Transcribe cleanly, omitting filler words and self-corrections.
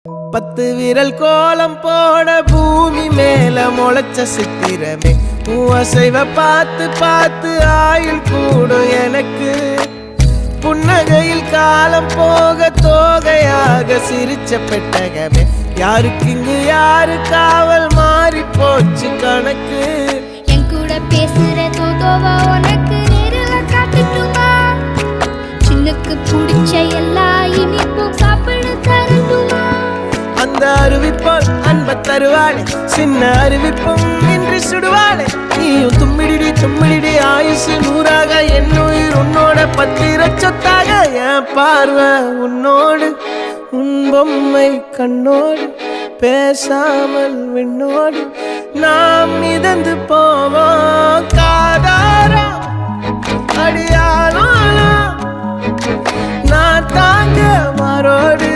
10 விரல் கோலம் போட பூமி மேல முளைச்ச சித்திரமே அசைவ பார்த்து பார்த்து ஆயுள் கூடும் எனக்கு புன்னகையில் காலம் போக தோகையாக சிரிச்ச பெட்டகமே யாருக்கு இங்கு யாரு காவல் மாறி போச்சு கணக்கு என் கூட பேசுற தோதோவா உனக்கு நேரில் காட்டுட்டுமா சின்னக்கு பிடிச்ச எல்லா இனிப்பும் சாப்பிட தரட்டுமா அந்த அறிவிப்போல் அன்ப தருவாளே சின்ன அறிவிப்பும் இன்று சுடுவாளே நீயும் தும்மிடி ஆயுசு 100ஆக என் உயிர் உன்னோட 10 சொத்தாக என் பார்வை உன்னோடு உன் பொம்மை கண்ணோடு பேசாமல் விண்ணோடு நாம் மிதந்து போவோம் காதாரா அடியானோ நான் தாங்க மாறோடு